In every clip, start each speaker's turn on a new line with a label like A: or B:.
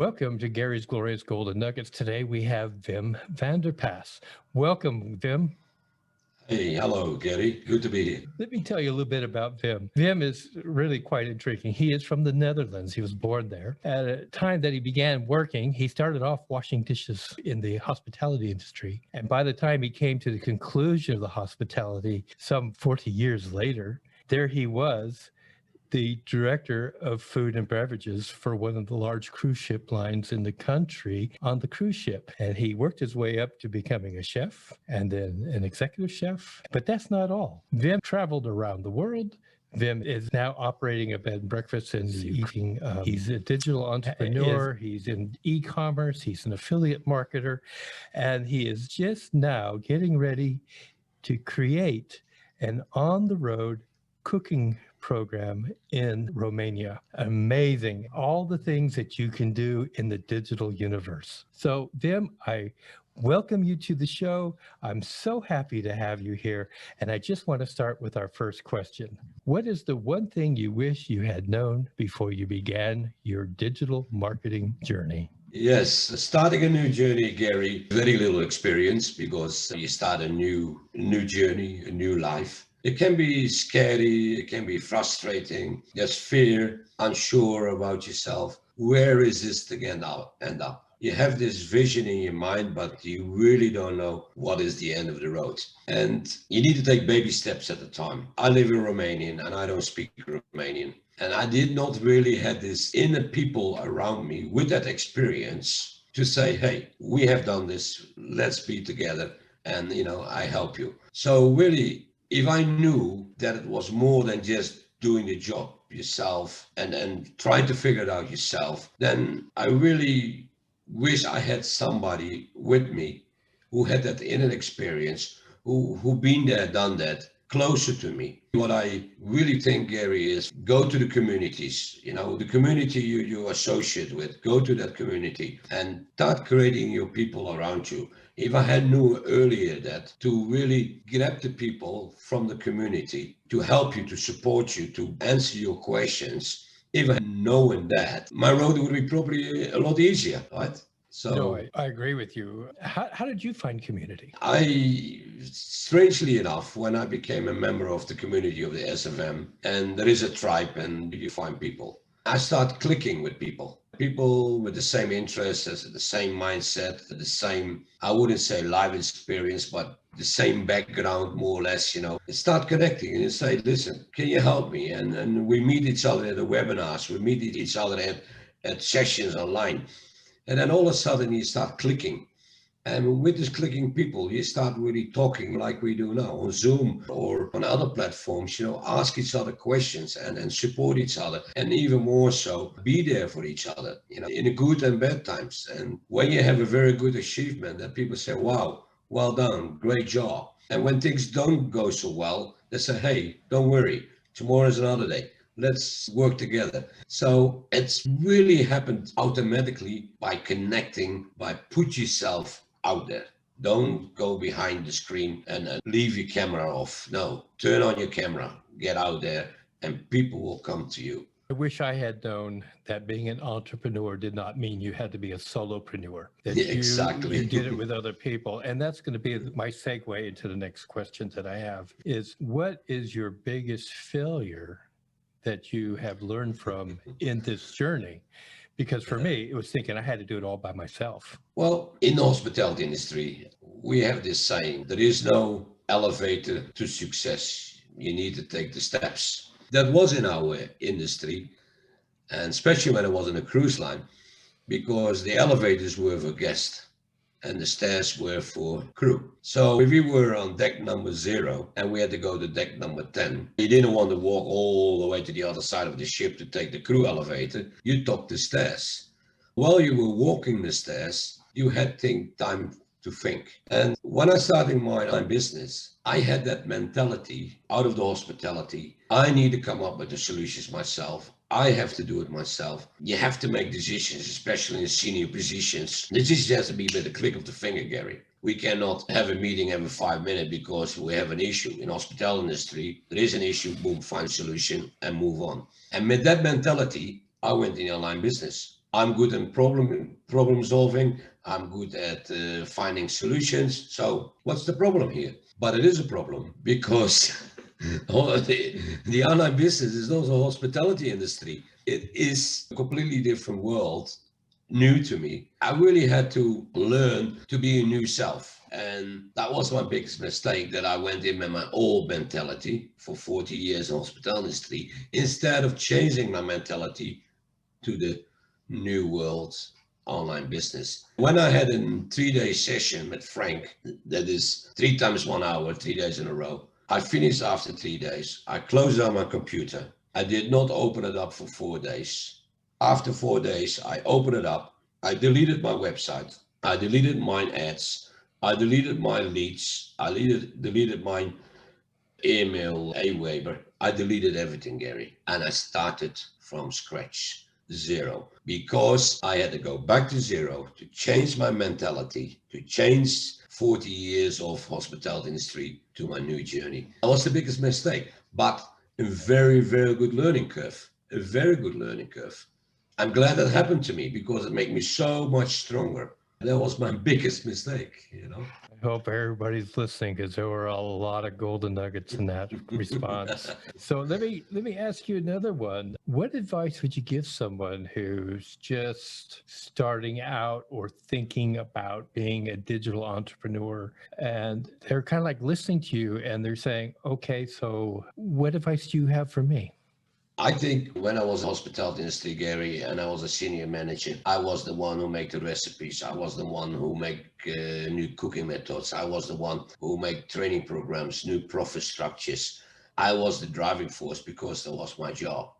A: Welcome to Gary's Glorious Golden Nuggets. Today we have Wim Vanderpass. Welcome, Wim.
B: Hey, hello, Gary. Good to be here.
A: Let me tell you a little bit about Wim. Wim is really quite intriguing. He is from the Netherlands. He was born there. At a time that he began working, he started off washing dishes in the hospitality industry. And by the time he came to the conclusion of the hospitality, some 40 years later, there he was, the director of food and beverages for one of the large cruise ship lines in the country on the cruise ship. And he worked his way up to becoming a chef and then an executive chef. But that's not all. Wim traveled around the world. Wim is now operating a bed and breakfast and eating. He's a digital entrepreneur. He's in e-commerce. He's an affiliate marketer. And he is just now getting ready to create an on-the-road cooking program in Romania. Amazing. All the things that you can do in the digital universe. So, Wim, I welcome you to the show. I'm so happy to have you here. And I just want to start with our first question. What is the one thing you wish you had known before you began your digital marketing journey?
B: Yes, starting a new journey, Gary, very little experience because you start a new journey, a new life. It can be scary, it can be frustrating. There's fear, unsure about yourself. Where is this to end up? You have this vision in your mind, but you really don't know what is the end of the road. And you need to take baby steps at a time. I live in Romanian and I don't speak Romanian. And I did not really have this inner people around me with that experience to say, hey, we have done this, let's be together and, I help you. So really, if I knew that it was more than just doing the job yourself and trying to figure it out yourself, then I really wish I had somebody with me who had that inner experience, who been there, done that, closer to me. What I really think, Gary, is go to the communities, the community you associate with, go to that community and start creating your people around you. If I had knew earlier that to really grab the people from the community to help you, to support you, to answer your questions, if I had known that, my road would be probably a lot easier, right?
A: No, I agree with you. How did you find community?
B: Strangely enough, when I became a member of the community of the SFM, and there is a tribe and you find people, I start clicking with people with the same interests, the same mindset, the same, I wouldn't say life experience, but the same background, more or less, Start connecting and you say, listen, can you help me? And we meet each other at the webinars, we meet each other at sessions online. And then all of a sudden you start clicking. And with this clicking people, you start really talking like we do now on Zoom or on other platforms, ask each other questions and support each other. And even more so, be there for each other, in the good and bad times. And when you have a very good achievement that people say, wow, well done, great job. And when things don't go so well, they say, hey, don't worry, tomorrow is another day. Let's work together. So it's really happened automatically by connecting, by put yourself out there. Don't go behind the screen and leave your camera off. No, turn on your camera, get out there, and people will come to you.
A: I wish I had known that being an entrepreneur did not mean you had to be a solo-prenuer, that
B: Exactly.
A: you did it with other people. And that's going to be my segue into the next question that I have is, what is your biggest failure that you have learned from in this journey? Because for me, it was thinking I had to do it all by myself.
B: Well, in the hospitality industry, we have this saying, there is no elevator to success. You need to take the steps. That was in our industry, and especially when I was on a cruise line, because the elevators were for guests and the stairs were for crew. So if we were on deck number 0 and we had to go to deck number 10, you didn't want to walk all the way to the other side of the ship to take the crew elevator. You took the stairs. While you were walking the stairs, you had time to think. And when I started my own business, I had that mentality out of the hospitality. I need to come up with the solutions myself. I have to do it myself. You have to make decisions, especially in senior positions. Decisions have to be with a click of the finger, Gary. We cannot have a meeting every 5 minutes because we have an issue. In the hospitality industry, there is an issue, boom, find a solution and move on. And with that mentality, I went in online business. I'm good in problem solving. I'm good at finding solutions. So what's the problem here? But it is a problem because the online business is also hospitality industry. It is a completely different world, new to me. I really had to learn to be a new self. And that was my biggest mistake, that I went in with my old mentality for 40 years in hospitality industry instead of changing my mentality to the new world online business. When I had a 3-day session with Frank, that is 3 times 1 hour, 3 days in a row, I finished after 3 days. I closed down my computer. I did not open it up for 4 days. After 4 days, I opened it up. I deleted my website. I deleted my ads. I deleted my leads. I deleted my email, Aweber. I deleted everything, Gary, and I started from scratch, zero, because I had to go back to zero to change my mentality, to change 40 years of hospitality industry to my new journey. That was the biggest mistake, but a very, very good learning curve, a very good learning curve. I'm glad that happened to me because it made me so much stronger. That was my biggest mistake.
A: I hope everybody's listening because there were a lot of golden nuggets in that response. So let me ask you another one. What advice would you give someone who's just starting out or thinking about being a digital entrepreneur, and they're kind of like listening to you and they're saying, okay, so what advice do you have for me?
B: I think when I was in hospitality industry, Gary, and I was a senior manager, I was the one who made the recipes. I was the one who make new cooking methods. I was the one who make training programs, new profit structures. I was the driving force because that was my job.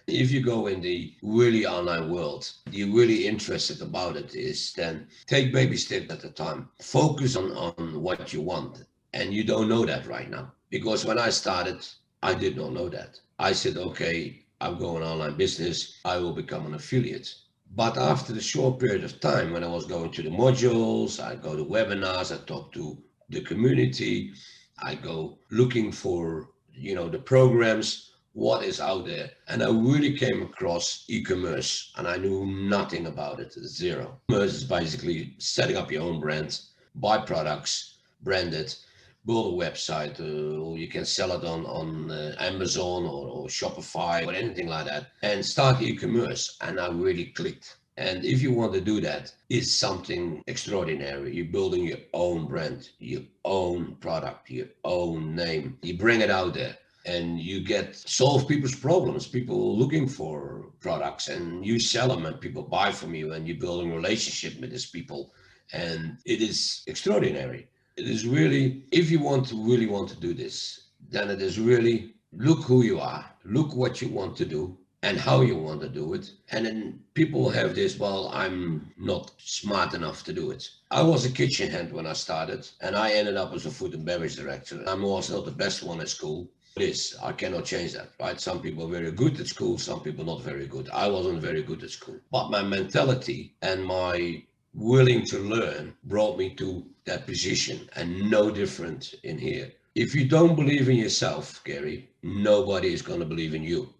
B: If you go in the really online world, you're really interested about it is then take baby steps at a time. Focus on what you want. And you don't know that right now. Because when I started, I did not know that. I said, okay, I'm going online business. I will become an affiliate. But after the short period of time, when I was going to the modules, I go to webinars, I talk to the community, I go looking for, the programs, what is out there. And I really came across e-commerce and I knew nothing about it, zero. E-commerce is basically setting up your own brand, buy products, brand it, build a website, or you can sell it on Amazon or Shopify or anything like that, and start e-commerce. And I really clicked. And if you want to do that, it's something extraordinary. You're building your own brand, your own product, your own name. You bring it out there and you solve people's problems. People looking for products and you sell them and people buy from you and you're building a relationship with these people. And it is extraordinary. It is really, if you really want to do this, then it is really look who you are, look what you want to do and how you want to do it. And then people have this, well, I'm not smart enough to do it. I was a kitchen hand when I started and I ended up as a food and beverage director. I'm also not the best one at school. It is, I cannot change that, right? Some people are very good at school, some people not very good. I wasn't very good at school, but my mentality and my willing to learn brought me to that position, and no different in here. If you don't believe in yourself, Gary, nobody is going to believe in you.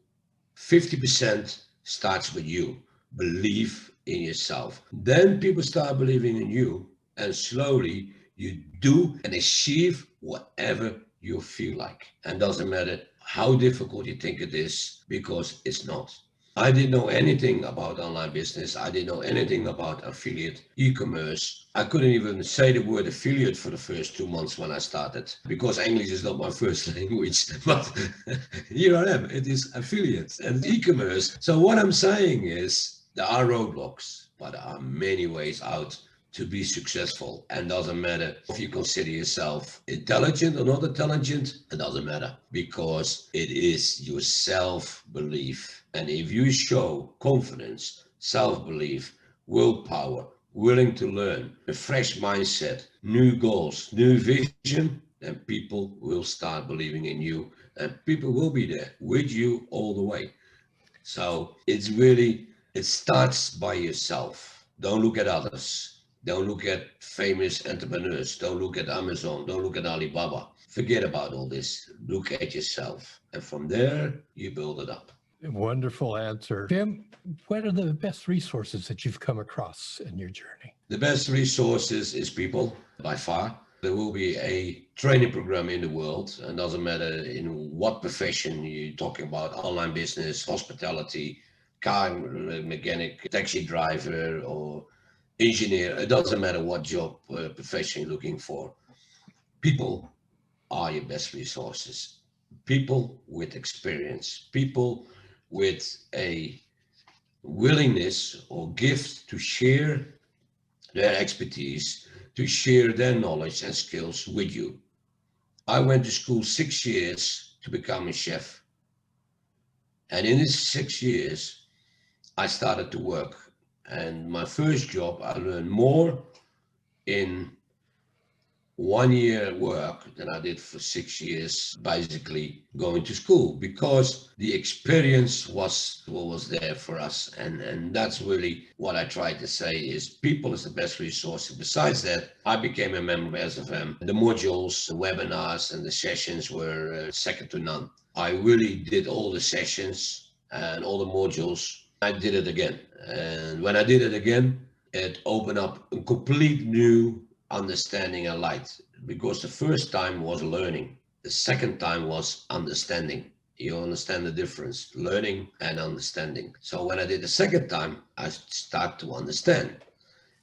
B: 50% starts with you. Believe in yourself. Then people start believing in you, and slowly you do and achieve whatever you feel like. And doesn't matter how difficult you think it is, because it's not. I didn't know anything about online business. I didn't know anything about affiliate, e-commerce. I couldn't even say the word affiliate for the first 2 months when I started because English is not my first language. But here I am. It is affiliate and e-commerce. So what I'm saying is there are roadblocks, but there are many ways out to be successful. And doesn't matter if you consider yourself intelligent or not intelligent, it doesn't matter because it is your self-belief. And if you show confidence, self-belief, willpower, willing to learn, a fresh mindset, new goals, new vision, then people will start believing in you and people will be there with you all the way. So it starts by yourself. Don't look at others. Don't look at famous entrepreneurs. Don't look at Amazon. Don't look at Alibaba. Forget about all this. Look at yourself. And from there, you build it up.
A: Wonderful answer. Jim, what are the best resources that you've come across in your journey?
B: The best resources is people, by far. There will be a training program in the world, and doesn't matter in what profession you're talking about, online business, hospitality, car mechanic, taxi driver, or engineer. It doesn't matter what job profession you're looking for. People are your best resources. People with experience, people with a willingness or gift to share their expertise, to share their knowledge and skills with you. I went to school 6 years to become a chef. And in these 6 years, I started to work. And my first job, I learned more in 1 year work than I did for 6 years, basically going to school, because the experience was what was there for us. And that's really what I try to say is people is the best resource. Besides that, I became a member of SFM. The modules, the webinars, and the sessions were second to none. I really did all the sessions and all the modules. I did it again. And when I did it again, it opened up a complete new understanding and light, because the first time was learning, the second time was understanding. You understand the difference, learning and understanding. So when I did the second time, I start to understand.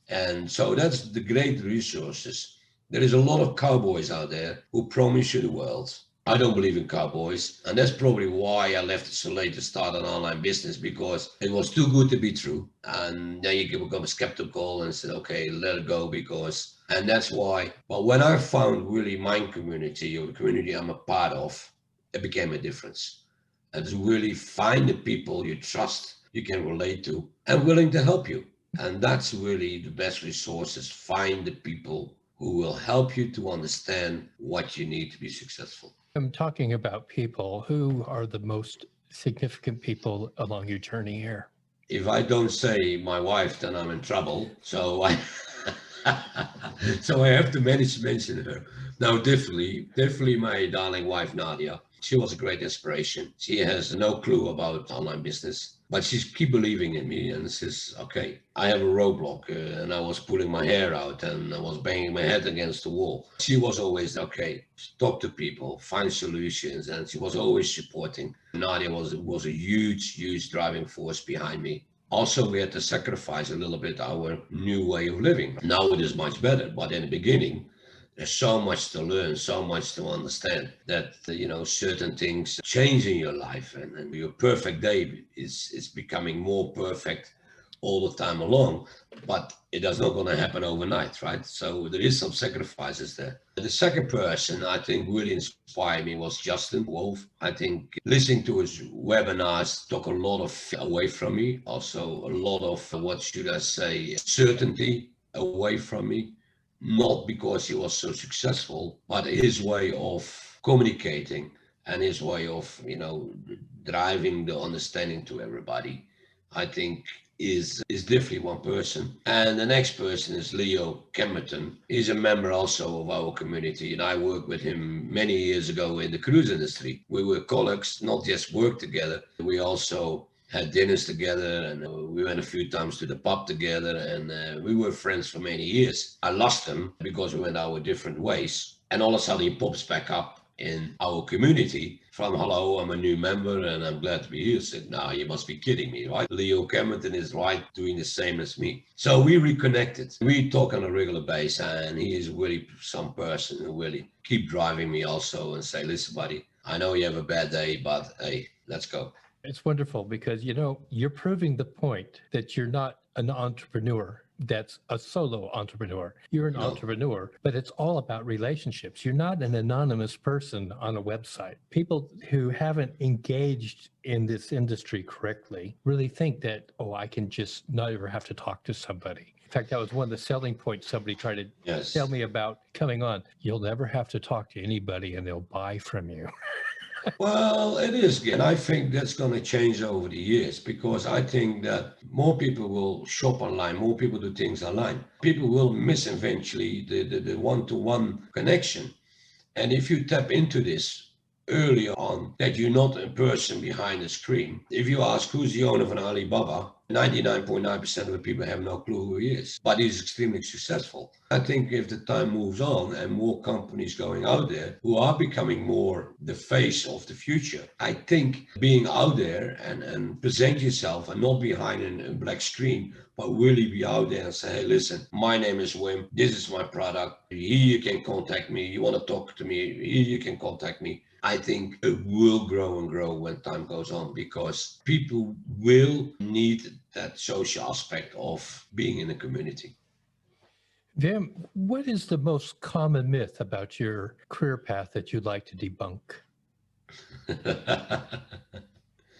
B: And so that's the great resources. There is a lot of cowboys out there who promise you the world. I don't believe in cowboys, and that's probably why I left it so late to start an online business, because it was too good to be true. And then you can become skeptical and say, okay, let it go, because, and that's why. But when I found really my community, or the community I'm a part of, it became a difference. And to really find the people you trust, you can relate to, and willing to help you. And that's really the best resources. Find the people who will help you to understand what you need to be successful.
A: I'm talking about people. Who are the most significant people along your journey here?
B: If I don't say my wife, then I'm in trouble. So I so I have to mention her. Now, definitely my darling wife, Nadia. She was a great inspiration. She has no clue about online business, but she's keep believing in me and says, okay, I have a roadblock and I was pulling my hair out and I was banging my head against the wall. She was always, okay, talk to people, find solutions, and she was always supporting. Nadia was a huge driving force behind me. Also, we had to sacrifice a little bit our new way of living. Now it is much better, but in the beginning, there's so much to learn, so much to understand, that certain things change in your life, and your perfect day is becoming more perfect all the time along. But it does not going to happen overnight, right? So there is some sacrifices there. The second person I think really inspired me was Justin Wolf. I think listening to his webinars took a lot of away from me. Also a lot of, what should I say, certainty away from me. Not because he was so successful, but his way of communicating and his way of, driving the understanding to everybody, I think is definitely one person. And the next person is Leo Camerton. He's a member also of our community, and I worked with him many years ago in the cruise industry. We were colleagues, not just work together. We also had dinners together, and we went a few times to the pub together, and we were friends for many years. I lost him because we went our different ways, and all of a sudden he pops back up in our community from, hello, I'm a new member and I'm glad to be here. I said, no, you must be kidding me, right? Leo Camerton is right, doing the same as me. So we reconnected. We talk on a regular basis, and he is really some person who really keep driving me also and say, listen, buddy, I know you have a bad day, but hey, let's go.
A: It's wonderful because, you're proving the point that you're not an entrepreneur that's a solo entrepreneur. You're an entrepreneur, but it's all about relationships. You're not an anonymous person on a website. People who haven't engaged in this industry correctly really think that, I can just not ever have to talk to somebody. In fact, that was one of the selling points somebody tried to tell me about coming on. You'll never have to talk to anybody and they'll buy from you.
B: Well, it is, and I think that's going to change over the years, because I think that more people will shop online, more people do things online. People will miss eventually the one-to-one connection. And if you tap into this, early on that you're not a person behind a screen. If you ask who's the owner of an Alibaba, 99.9% of the people have no clue who he is, but he's extremely successful. I think if the time moves on and more companies going out there who are becoming more the face of the future, I think being out there and present yourself and not behind a black screen, but really be out there and say, hey, listen, my name is Wim. This is my product. Here you can contact me. You want to talk to me? Here you can contact me. I think it will grow and grow when time goes on because people will need that social aspect of being in a community.
A: Vim, what is the most common myth about your career path that you'd like to debunk?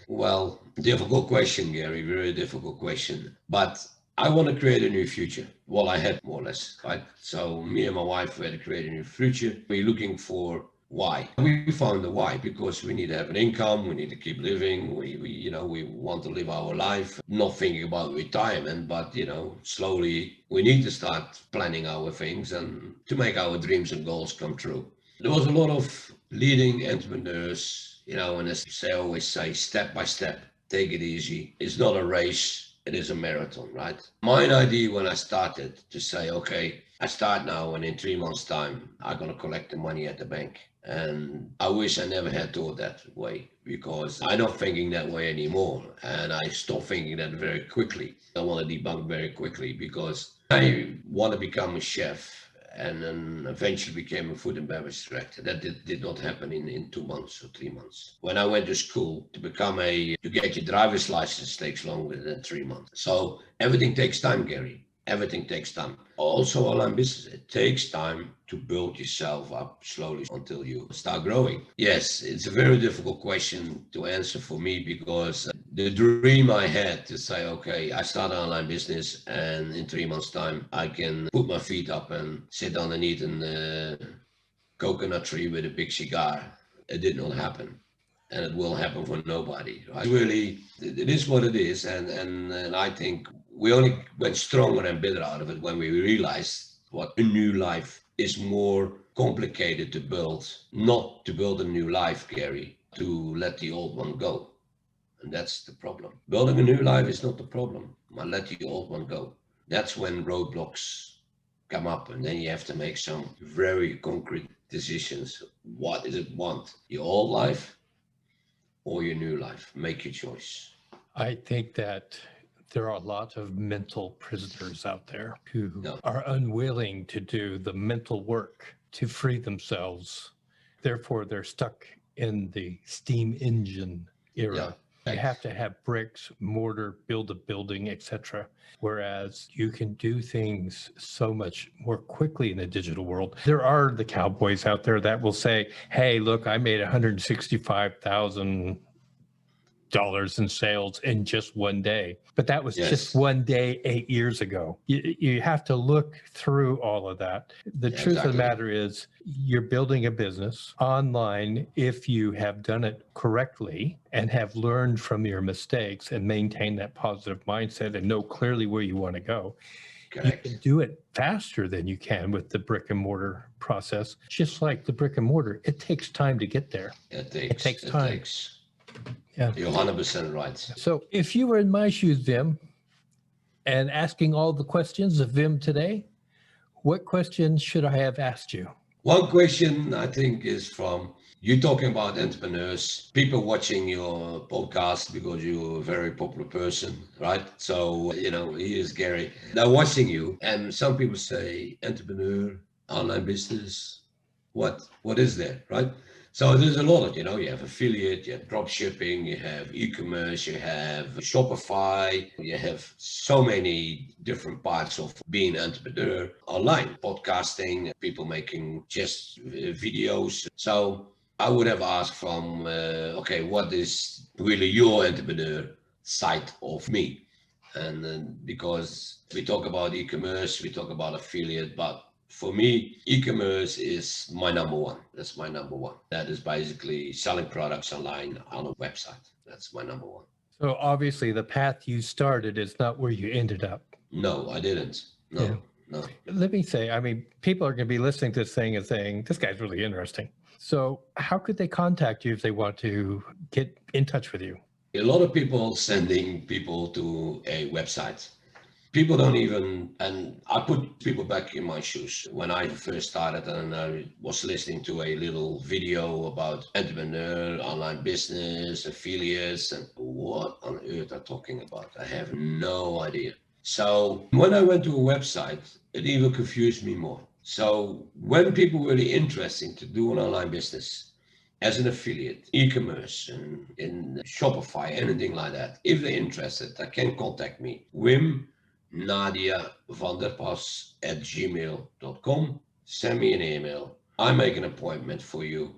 B: Well, difficult question, Gary, very difficult question. But I want to create a new future. Well, I had more or less, right? So me and my wife had to create a new future. We're looking for why. We found the why because we need to have an income, we need to keep living, we want to live our life, not thinking about retirement, but slowly we need to start planning our things and to make our dreams and goals come true. There was a lot of leading entrepreneurs, and as they always say, step by step, take it easy. It's not a race, it is a marathon, right? My idea when I started to say, okay, I start now and in 3 months' time, I'm going to collect the money at the bank. And I wish I never had thought that way because I'm not thinking that way anymore. And I stopped thinking that very quickly. I want to debunk very quickly because I want to become a chef and then eventually became a food and beverage director. That did not happen in 2 months or 3 months. When I went to school to get your driver's license takes longer than 3 months. So everything takes time, Gary. Everything takes time. Also, online business, it takes time to build yourself up slowly until you start growing. Yes, it's a very difficult question to answer for me because the dream I had to say, okay, I start an online business and in 3 months' time, I can put my feet up and sit underneath a coconut tree with a big cigar. It did not happen. And it will happen for nobody. Right? Really, it is what it is. And I think we only went stronger and better out of it when we realized what a new life is more complicated to build, not to build a new life, Gary, to let the old one go. And that's the problem. Building a new life is not the problem. But let the old one go. That's when roadblocks come up, and then you have to make some very concrete decisions. What is it want? Your old life or your new life? Make your choice.
A: I think that there are a lot of mental prisoners out there who are unwilling to do the mental work to free themselves. Therefore, they're stuck in the steam engine era. You have to have bricks, mortar, build a building, etc. Whereas you can do things so much more quickly in the digital world. There are the cowboys out there that will say, hey, look, I made $165,000 in sales in just one day. But that was just one day 8 years ago. You have to look through all of that. The truth of the matter is you're building a business online if you have done it correctly and have learned from your mistakes and maintain that positive mindset and know clearly where you want to go.
B: Correct.
A: You can do it faster than you can with the brick and mortar process. Just like the brick and mortar, it takes time to get there. It takes time.
B: Yeah. You're 100% right.
A: So if you were in my shoes, Vim, and asking all the questions of Vim today, what question should I have asked you?
B: One question I think is from you talking about entrepreneurs, people watching your podcast because you're a very popular person, right? So, here's Gary. They're watching you and some people say entrepreneur, online business, what is that, right? So there's a lot of, you have affiliate, you have drop shipping, you have e-commerce, you have Shopify, you have so many different parts of being an entrepreneur online, podcasting, people making just videos. So I would have asked from, okay, what is really your entrepreneur side of me? And then because we talk about e-commerce, we talk about affiliate, but for me, e-commerce is my number one. That's my number one. That is basically selling products online on a website. That's my number one.
A: So obviously the path you started is not where you ended up.
B: No, I didn't. No.
A: Let me say, people are going to be listening to this thing and saying, this guy's really interesting. So how could they contact you if they want to get in touch with you?
B: A lot of people sending people to a website. People don't even, and I put people back in my shoes. When I first started and I was listening to a little video about entrepreneur, online business, affiliates, and what on earth are talking about? I have no idea. So when I went to a website, it even confused me more. So when people were really interested to do an online business, as an affiliate, e-commerce, and in Shopify, anything like that, if they're interested, they can contact me. Wim Nadia van der Pas at gmail.com. Send me an email. I make an appointment for you,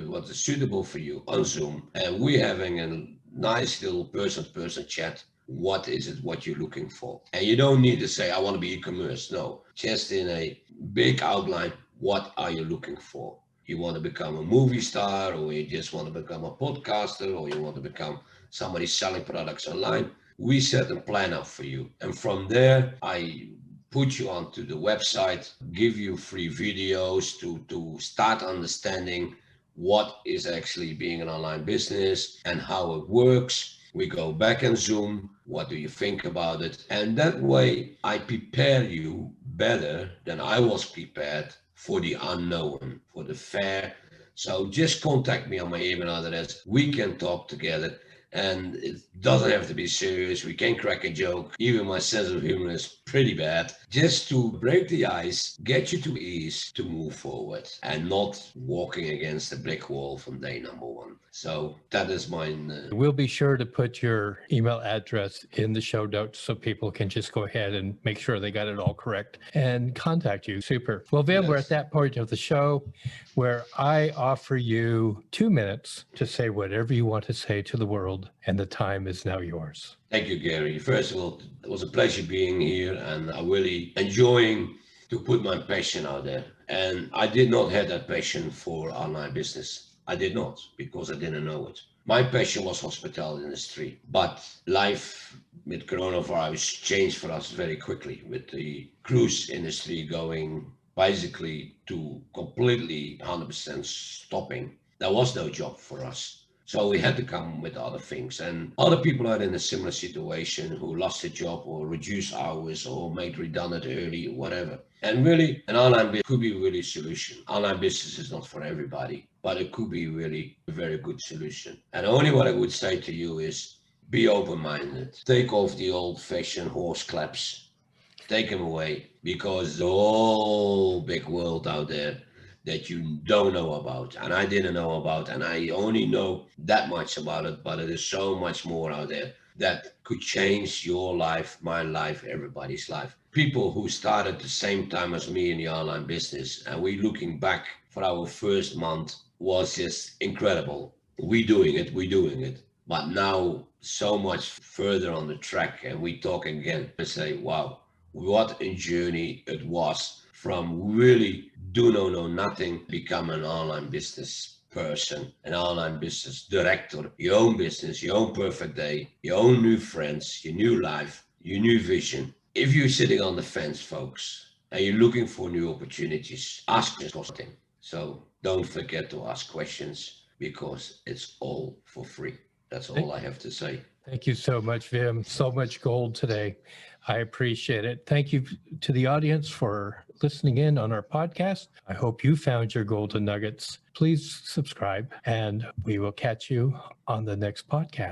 B: what is suitable for you on Zoom. And we're having a nice little person-to-person chat. What is it, what you're looking for? And you don't need to say, I want to be e-commerce. No, just in a big outline, what are you looking for? You want to become a movie star, or you just want to become a podcaster, or you want to become somebody selling products online. We set a plan up for you. And from there, I put you onto the website, give you free videos to start understanding what is actually being an online business and how it works. We go back and Zoom. What do you think about it? And that way I prepare you better than I was prepared for the unknown, for the fair. So just contact me on my email address. We can talk together. And it doesn't have to be serious. We can crack a joke. Even my sense of humor is pretty bad. Just to break the ice, get you to ease to move forward and not walking against a brick wall from day number one. So that is mine.
A: We'll be sure to put your email address in the show notes so people can just go ahead and make sure they got it all correct and contact you. Super. Well, Vim, we're at that point of the show where I offer you 2 minutes to say whatever you want to say to the world, and the time is now yours.
B: Thank you, Gary. First of all, it was a pleasure being here, and I'm really enjoying to put my passion out there. And I did not have that passion for online business. I did not, because I didn't know it. My passion was hospitality industry, but life with coronavirus changed for us very quickly, with the cruise industry going basically to completely 100% stopping. There was no job for us. So we had to come with other things. And other people are in a similar situation who lost a job or reduced hours or made redundant early, whatever. And really, an online business could be really a solution. Online business is not for everybody, but it could be really a very good solution. And only what I would say to you is be open-minded. Take off the old-fashioned horse claps. Take them away, because the whole big world out there that you don't know about, and I didn't know about, and I only know that much about it, but it is so much more out there that could change your life, my life, everybody's life. People who started the same time as me in the online business, and we looking back for our first month was just incredible. We doing it, but now so much further on the track, and we talking again and say, wow, what a journey it was from really do know nothing, become an online business person, an online business director, your own business, your own perfect day, your own new friends, your new life, your new vision. If you're sitting on the fence, folks, and you're looking for new opportunities, ask something. So don't forget to ask questions, because it's all for free. That's all I have to say.
A: Thank you so much, Vim. So much gold today. I appreciate it. Thank you to the audience for listening in on our podcast. I hope you found your golden nuggets. Please subscribe, and we will catch you on the next podcast.